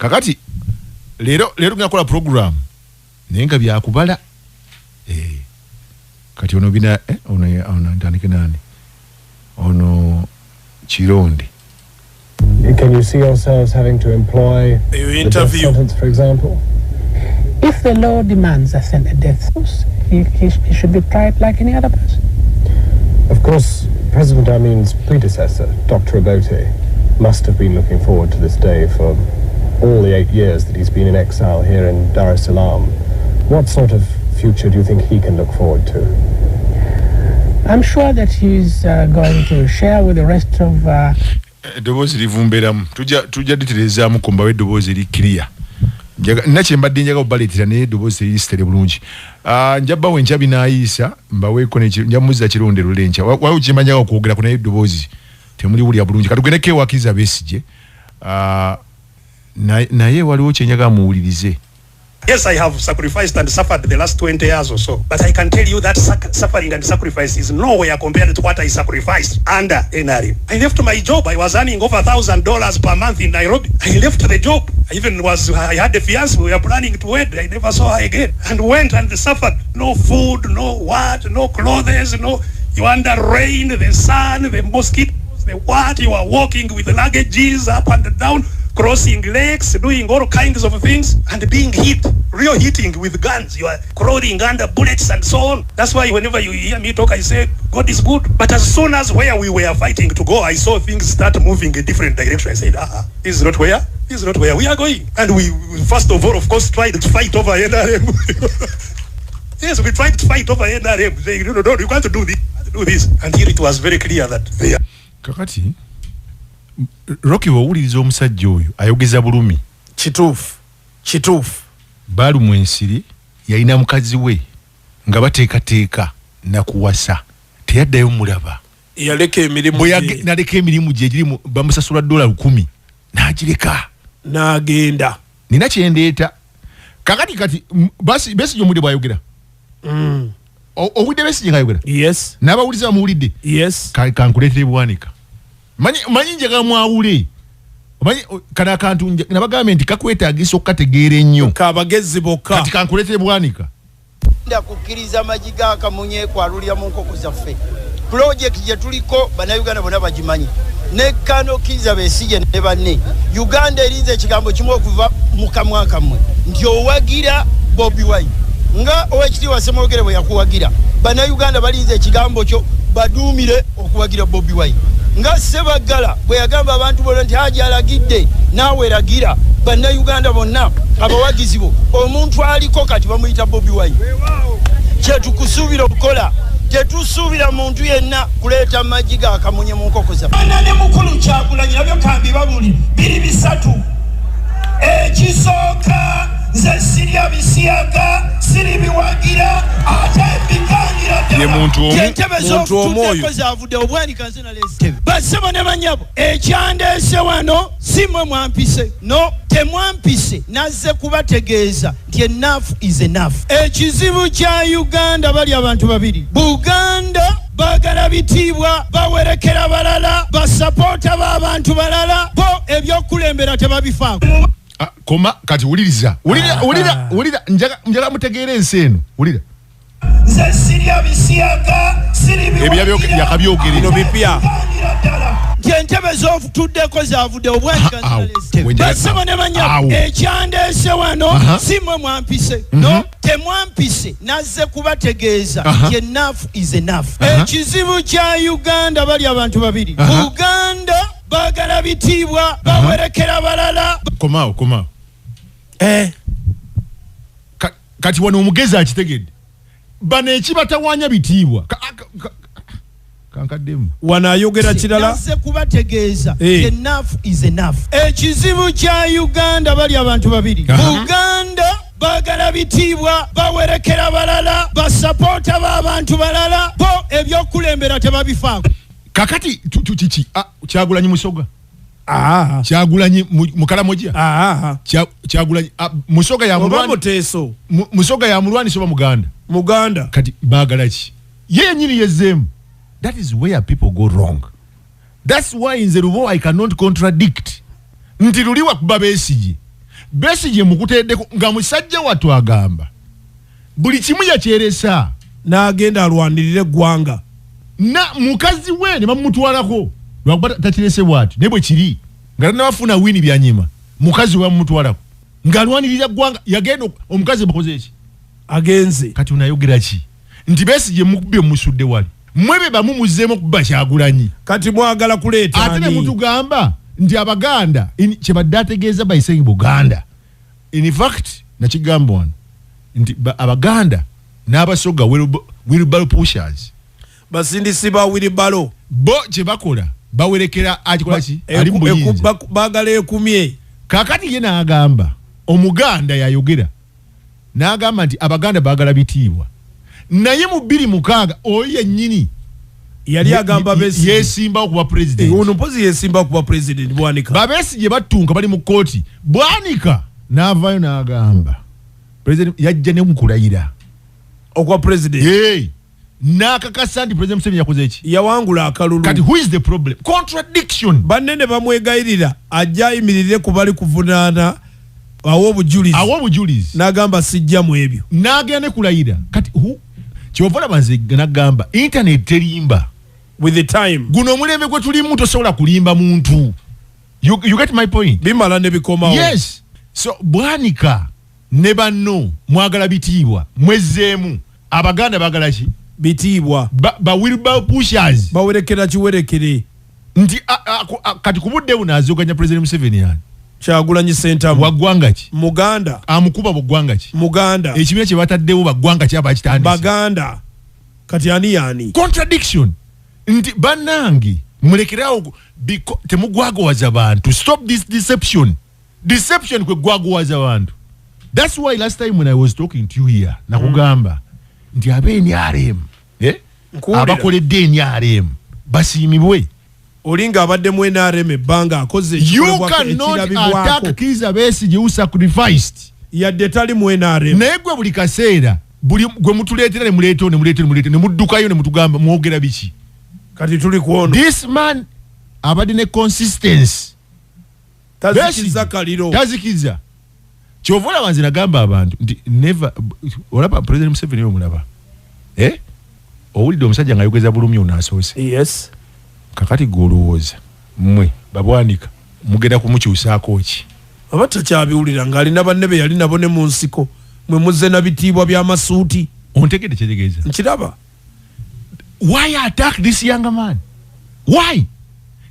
kakati lero ngakola program nenga byakubala kati ono bina ono ndandike nani ono Chironde. Can you see yourselves having to employ the death sentence, for example? If the law demands a death sentence, he should be tried like any other person. Of course, President Amin's predecessor, Dr. Obote, must have been looking forward to this day for all the 8 years that he's been in exile here in Dar es Salaam. What sort of future do you think he can look forward to? I'm sure that he's going to share with the rest of... Dobozi livumberamu. Tuja diterezamu kumbawe dobozi li clear. Nache mbadde njaga obaletera ne dobozi li stere bulungi. Njaba wenchabi na Aisha mbawe kone njamuza Chironde lulencha. Wa uchimanya okwogera kuna dobozi. Temuli wuli ya bulungi. Katugende wa Kizza Besigye. Na ye waliwo chenyaga muwulirize. Yes, I have sacrificed and suffered the last 20 years or so. But I can tell you that suffering and sacrifice is nowhere compared to what I sacrificed under NRM. I left my job. I was earning over $1,000 per month in Nairobi. I left the job. I had a fiancé. We were planning to wed. I never saw her again. And went and suffered. No food, no clothes, you under rain, the sun, the mosquitoes, the what. You are walking with luggages up and down, crossing lakes, doing all kinds of things, and being hit, real hitting with guns. You are crawling under bullets and so on. That's why whenever you hear me talk, I say, God is good. But as soon as where we were fighting to go, I saw things start moving a different direction. I said, this is not where we are going. And we, first of all, of course, tried to fight over NRM. Yes, we tried to fight over NRM, saying, no, you can't do this. And here it was very clear that they are. Kakati, Rockie wawuliriza omusajja oyo ayogeza bulumi. Kituufu. Balu mwensiri yalina mukazi we nga bateekateeka na kuwasa. Teyaddayo mulaba. Yaleka emirimu gye. Naleka emirimu gye girimu bamusasula $10,000. N'agireka. N'agenda. Nina kyendeeta. Kakati Besigye omudde bw'ayogera. Owulidde Besigye ng'ayogera? Yes. N'abawuliza bamuwulidde? Yes. Kankuleetere bwanika. Manyi njaga mwawule. Kana akantu nabagambye nti kakwetaagisa okukategeera ennyo. Kabagezi bokka. Kati kankuleetere bwanika. Nda kukkiriza amajiga akamunye kwalulira mu nkoko zaffe. Project gye tuliko bannayuganda bonna bagimanyi. Ne Kano Kizza Besigye ne banne. Uganda erinze ekigambo kimu okuva mu kamwa kammwe. Nti owagira Bobi Wine. Nga owekitiibwa Ssemwogere bwe yakuwagira. Bannayuganda balinze ekigambo kyo baduumire okuwagira Bobi Wine. Nga Ssebaggala bwe yagamba abantu bonna nti Haji alagidde naawe eragira bannayuganda bonna abawagizi bo omuntu aliko kati bamuyita Bobi Wine. Kye tukusuubira okukola tetusuubira muntu yenna kuleeta amajiga akamunye mu nkoko zaffe. Ana ne mukulu Kyagulanyi nabyo kambi babuli biri bisatu. Ekisooka nze sirya bisiyaga siri biwagira ate bikanira ye muntu omwoyo zavudde obwanika nze nalese basema ne banyabo ekyandeese wano simwe mwampise no temwampise nazze kubategeeza nti enough is enough. Ekizibu kya Uganda bali abantu babiri. Buganda bagala bitiibwa bawerekera balala basapota b'abantu balala bo ebyokulembera tebabifaako. Koma kati wuliriza njaga mutegeere ensi eno wulira nze sirya bisiyaga siri yakabyogere bino bipya entebe z'otuddeko zavudde obwanika basema ne banyabo ekyandeese wano simwe mwampise no temwampise nazze kubategeeza nti enough is enough. Ekizibu kya Uganda bali abantu babiri. Buganda bagala bitiibwa bawerekera balala. Komao. Kati wano omugezi akitegedde. Bano ekibatawaanya bitiibwa. Kankademu. Wana ayogera kirala. Nazze kubategeeza enough is enough. Ekizibu kya Uganda bali abantu babiri. Buganda bagala bitiibwa bawerekera balala basapota b'abantu balala bo ebyokulembera tebabifaako. Kakati kiki Kyagulanyi Musoga. Kyagulanyi Mukalamoja. Kyagulanyi Musoga ya mulwani. Muteso. Musoga ya mulwani soba Muganda. Kati bagala ki? Ye nyini yezemu. That is where people go wrong. That's why in the Lubowa I cannot contradict. Nti luliwa kuba Besigye. Besigye mukuteddeko nga musajja wattu agamba buli kimu yakyeresa n'agenda alwanirira eggwanga na mukazi we ne bamutwalako lwakuba takirese bw'ati naye bwe kiri nga tannabafuna wini byanyima mukazi we bamutwalako ng'alwanirira eggwanga yagenda omukazi bakoze eki agenze kati unayogera ki nti Besigye mukubye musudde wali mwebe bamumuzzeemu okuba Kyagulanyi kati mwagala kuleeta ate ne mutugamba nti Abaganda kyebadde ategeeza by saying Buganda in fact nakigamba wano nti Abaganda n'abasoga wheelbarrow pushers basindisi ba wheelbarrow bo kye bakola bawerekera akikola ki ali mu buyinza bagala ekumye kakati ye n'agamba Omuganda yayogera n'agamba nti Abaganda baagala bitiibwa naye mu 26 oyo yennyini yali agamba Besigye yesimba okuba president ono mpozi yesimba okuba president Bwanika Besigye batunka bali mu kooti Bwanika n'avaayo n'agamba president yajja ne mukulayira okuba president n'akakasa nti president Museveni yakoze eki yawangula akalulu kati who is the problem contradiction banene bamwegayirira ajja ayimirire ku bali kuvunaana awo obujulizi n'agamba sijja mu ebyo n'agenda kulayira kati kyovola banze n'agamba internet terimba with the time guno omulembe gwe tulimu tosobola kulimba muntu you get my point bimala ne bikomawo yes so Bwanika ne banno mwagala bitiibwa mwezzeemu Abaganda baagala ki bitiibwa ba wheelbarrow pushers bawerekera kiwerekere nti kati ku budde buno azooganya president Museveni yani Kyagulanyi Ssentamu waggwanga ki Muganda amukuba bugwanga ki Muganda ekibiina kye bataddewo baggwanga ki abakitandise Baganda kati ani contradiction nti bannange mulekerawo temugwagwaza bantu stop this deception kwe gwagwaza bantu that's why last time when I was talking to you here nakugamba nti NRM abakoledde NRM basiimibwe olinga abadde mu NRM ebbanga akoze you cannot attack Kizza Besigye who sacrificed yadde tali mu NRM naye gwe buli kaseera buli gwe mutuleetera ne muleetera ne muddukayo ne mutugamba mwogera biki kati tuli kuono this man abadde ne consistency tazikiza kaliro tazikiza kyovola banze nagamba abantu nti never olaba president Museveni omulaba owulidde omusajja ng'ayogeza bulumi onaasoose yes kakati golowooza mmwe Babwanika mugenda kumukyusaako ki aba takyabiwulira ng'alina banne be yali nabo ne mu nsiko mwe muzze na bitiibwa by'amasuuti ontegedde kyetegeeza nkiraba why attack this younger man why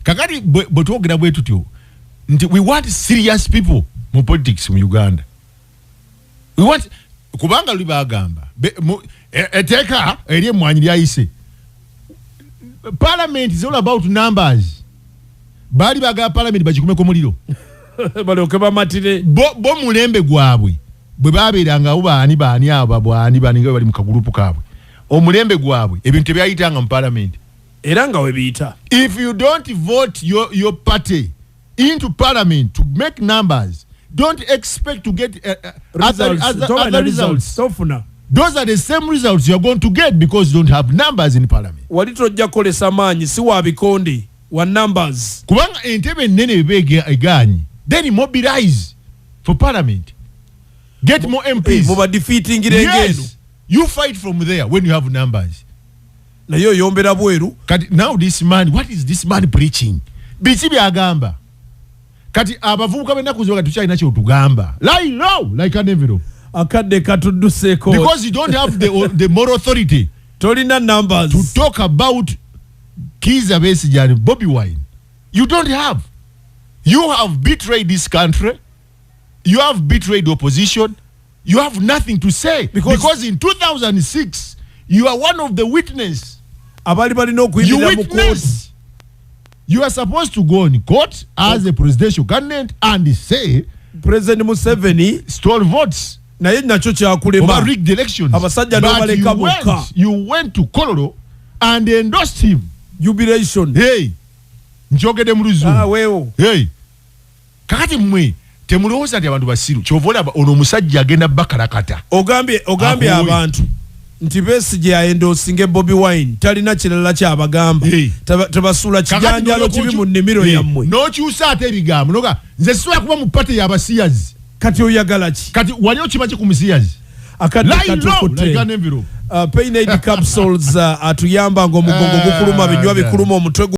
kakati bwe twogera bwe tutyo nti we want serious people mu politics mu Uganda we want kubanga luli bagamba eteeka eri emmwanyi lyayise parliament is all about numbers bali baga parliament bagikumeko muliro balyoke bamatire bo mulembe gwabwe bwe babeeranga baani abo bwani nga bali mu kagulupu kaabwe omulembe gwabwe ebintu tebyayitanga mu parliament era nga we biyita if you don't vote your party into parliament to make numbers don't expect to get other results. Those are the same results you are going to get because you don't have numbers in parliament. Walitojja kolesa maanyi si wa bikonde wa numbers. Kubanga entebe nene bebe eganyi. Then mobilize for parliament. Get more MPs. Moba defeating irengeno. Yes. You fight from there when you have numbers. Na yo yombera bweru. Now this man, what is this man preaching? Bichibi agamba. Kati abavubuka benaku zoga tukyalina kye otugamba. Lie low like an envelope. Akadde katudduseeko. Because you don't have the moral authority. Tolina numbers. To talk about Kizza Besigye and Bobi Wine. You don't have. You have betrayed this country. You have betrayed the opposition. You have nothing to say. Because in 2006, you are one of the witnesses. You witness. You are supposed to go in court as a presidential candidate and say President Museveni stole votes. Naye nacho kyakulema. Over rigged elections. Abasajja n'obaleka bokka. You went to Kololo and endorsed him. Jubilation. Hey. Njogede mu Luzungu. Weewo. Hey. Kakati mmwe temulowooza nti abantu basiru. Kyovola ono omusajja agenda bakalakata. Ogambye abantu nti Besigye ayendosinge Bobi Wine talina kirala kyabagamba. Tebasuula kijanjalo kibi mu nnimiro yammwe. N'okyusa ate ebigambo. Nze sisobola kuba mu pate y'abasiyazi. kati oyagala ki kati wali okimache ku misiyazi akadde katukutte pain aid capsules atuyamba ng'omugongo gukuluma binywa bikuluma omutwe